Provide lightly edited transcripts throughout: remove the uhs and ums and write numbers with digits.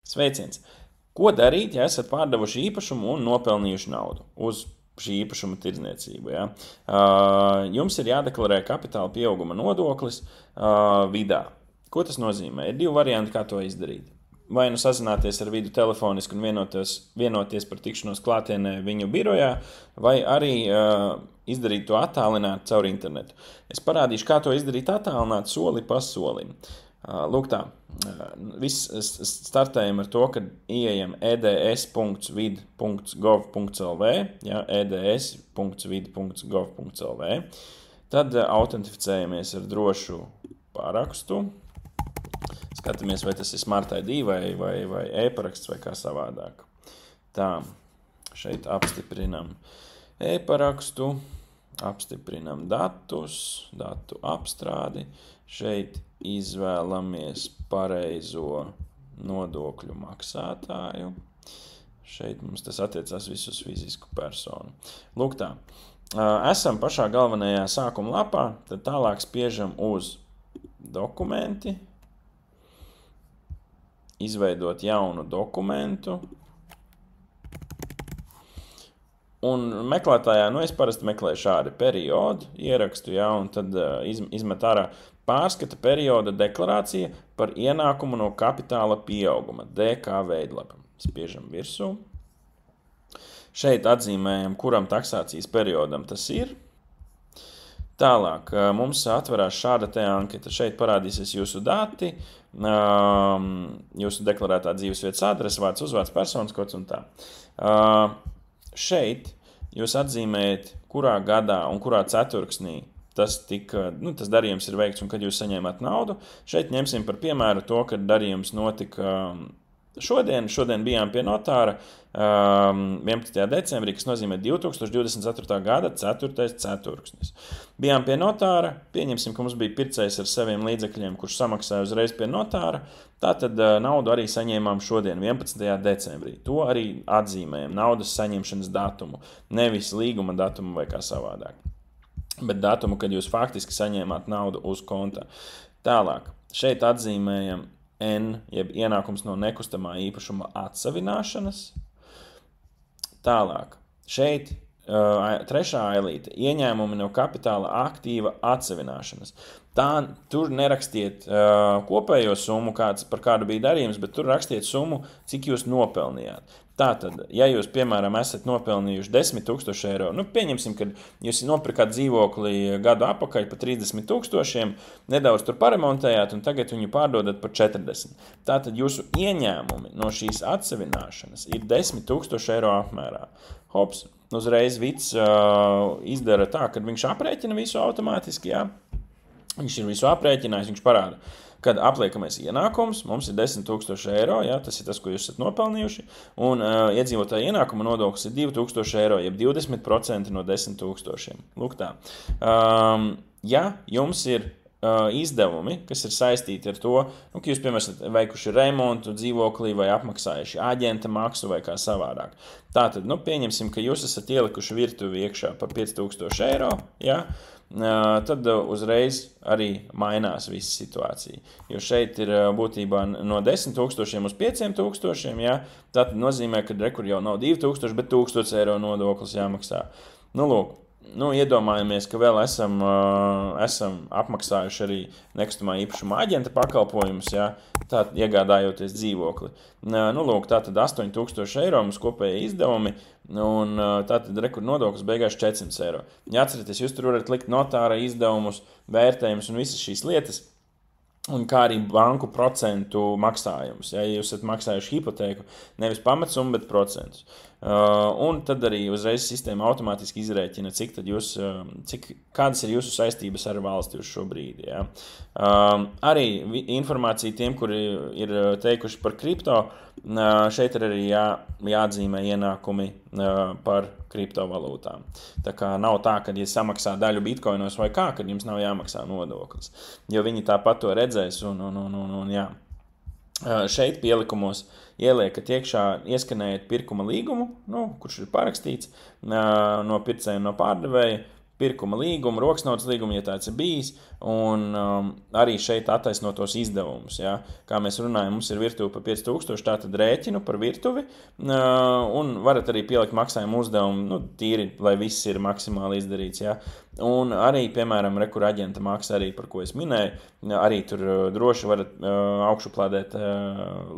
Sveiciens! Ko darīt, ja esat pārdevuši īpašumu un nopelnījuši naudu uz šī īpašuma tirdzniecību? Ja? Jums ir jādeklarē kapitāla pieauguma nodoklis vidā. Ko tas nozīmē? Ir divi varianti, kā to izdarīt. Vai nu sazināties ar vidu telefoniski un vienoties par tikšanos klātienē viņu birojā, vai arī izdarīt to attālināt caur internetu. Es parādīšu, kā to izdarīt attālināt soli pa solim. Lūk tā, viss startējam ar to, ka ieejam eds.vid.gov.lv, ja, eds.vid.gov.lv, tad autentificējamies ar drošu pārakstu, skatāmies, vai tas ir Smart ID vai e-paraksts vai kā savādāk. Tā, šeit apstiprinam e-parakstu, apstiprinam datus, datu apstrādi, šeit izvēlamies pareizo nodokļu maksātāju. Šeit mums tas attiecās visus fizisku personu. Lūk tā, esam pašā galvenajā sākuma lapā, tad tālāk spiežam uz dokumenti, izveidot jaunu dokumentu. Un meklētājā, es parasti meklēju šādi periodu, ierakstu, ja, un tad izmet ārā pārskata perioda deklarācija par ienākumu no kapitāla pieauguma, DK veidlapa. Spiežam virsū. Šeit atzīmējam, kuram taksācijas periodam tas ir. Tālāk mums atverās šāda te anketa. Šeit parādīsies jūsu dati, jūsu deklarētā dzīvesvietas adrese, vārds, uzvārds, personas kods un tā. Šeit jūs atzīmējat, kurā gadā un kurā ceturksnī tas darījums ir veikts un kad jūs saņēmāt naudu. Šeit ņemsim par piemēru to, kad darījums notika šodien. Šodien bijām pie notāra 11. decembrī, kas nozīmē 2024. gada 4. ceturksnis. Bijām pie notāra, pieņemsim, ka mums bija pircējs ar saviem līdzekļiem, kurš samaksāja uzreiz pie notāra. Tātad naudu arī saņēmām šodien, 11. decembrī. To arī atzīmējam, naudas saņemšanas datumu, nevis līguma datumu vai kā savādāk, bet datumu, kad jūs faktiski saņēmāt naudu uz konta. Tālāk, šeit atzīmējam N, jeb ienākums no nekustamā īpašuma atsavināšanas. Tālāk, šeit trešā ailīte, ieņēmumi no kapitāla aktīva atsavināšanas. Tur nerakstiet kopējo summu, par kādu bija darījums, bet tur rakstiet summu, cik jūs nopelnījāt. Tātad, ja jūs, piemēram, esat nopelnījuši 10 000 eiro, pieņemsim, ka jūs nopirkāt dzīvokli gadu apakaļ par 30 000, nedaudz tur paremontējāt un tagad viņu pārdodat par 40. Tātad jūsu ieņēmumi no šīs atsavināšanas ir 10 000 eiro apmērā. Hops, uzreiz vids izdara tā, ka viņš aprēķina visu automātiski, jā. Viņš ir visu aprēķinājis, viņš parāda, kad apliekamais ienākums mums ir 10 000 eiro, ja, tas ir tas, ko jūs esat nopelnījuši, un iedzīvotāja ienākuma nodoklis ir 2000 eiro, jeb 20% no 10 000. Lūk tā. Ja jums ir izdevumi, kas ir saistīti ar to, ka jūs, piemēram, esat veikuši remontu dzīvoklī vai apmaksājuši aģenta maksu vai kā savādāk. Tātad, pieņemsim, ka jūs esat ielikuši virtuvi iekšā par 5000 eiro, ja, tad uzreiz arī mainās visa situācija. Jo šeit ir būtībā no 10 000 uz 5000, ja, tātad nozīmē, ka rekur jau nav 2000, bet 1000 eiro nodoklis jāmaksā. Lūk. Iedomājamies, ka vēl esam apmaksājuši arī nekustamā īpašuma aģenta pakalpojumus, ja, iegādājoties dzīvokli. Lūk, tātad 8000 eiro mums kopēji izdevumi, un tātad rekur nodoklis beigās 400 eiro. Ja atcerieties, jūs tur varat likt notāra izdevumus, vērtējumus un visas šīs lietas, un kā arī banku procentu maksājumus. Ja jūs esat maksājuši hipotēku, nevis pamatsumu, bet procentus. Un tad arī uzreiz sistēma automātiski izrēķina, kādas ir jūsu saistības ar valsti uz šo brīdi. Ja. Arī informācija tiem, kuri ir teikuši par kripto, šeit ir arī jāatzīmē ienākumi par kriptovalūtām. Tā kā nav tā, ka, ja samaksā daļu bitkoinos vai kā, kad jums nav jāmaksā nodoklis. Jo viņi tāpat to redzēs un jā. Šeit pielikumos ieliekat iekšā, ieskanējat pirkuma līgumu, kurš ir parakstīts no pircēja un no pārdevēja. pirkuma līgumu, roksnotas līgumu, ja tāds ir bijis, un arī šeit attaisno tos izdevumus. Ja? Kā mēs runājam, mums ir virtuve par 5000, tātad rēķinu par virtuvi, un varat arī pielikt maksājumu uzdevumu, tīri, lai viss ir maksimāli izdarīts. Ja? Un arī, piemēram, rekur aģenta maksa arī, par ko es minēju, arī tur droši varat augšuplādēt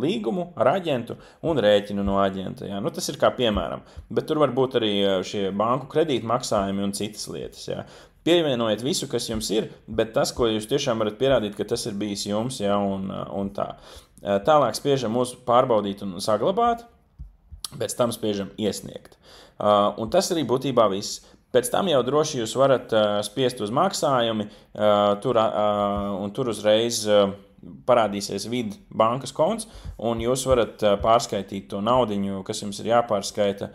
līgumu ar aģentu un rēķinu no aģenta. Ja? Tas ir kā piemēram, bet tur var būt arī šie banku kredītu maksājumi un citas lietas. Ja? Pievienojiet visu, kas jums ir, bet tas, ko jūs tiešām varat pierādīt, ka tas ir bijis jums, ja? un tā. Tālāk spiežam uz pārbaudīt un saglabāt, pēc tam spiežam iesniegt. Un tas arī būtībā viss. Pēc tam jau droši jūs varat spiest uz maksājumi, un tur uzreiz parādīsies vidu bankas konts, un jūs varat pārskaitīt to naudiņu, kas jums ir jāpārskaita,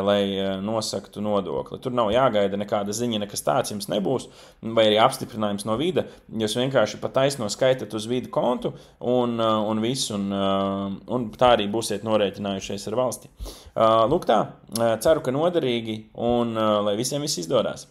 lai nosaktu nodokli. Tur nav jāgaida nekāda ziņa, nekas tāds jums nebūs, vai arī apstiprinājums no vida. Jūs vienkārši pa taisno skaitat uz vidu kontu un visu, un tā arī būsiet norēķinājušies ar valsti. Lūk tā, ceru, ka noderīgi, un lai visiem viss izdodās.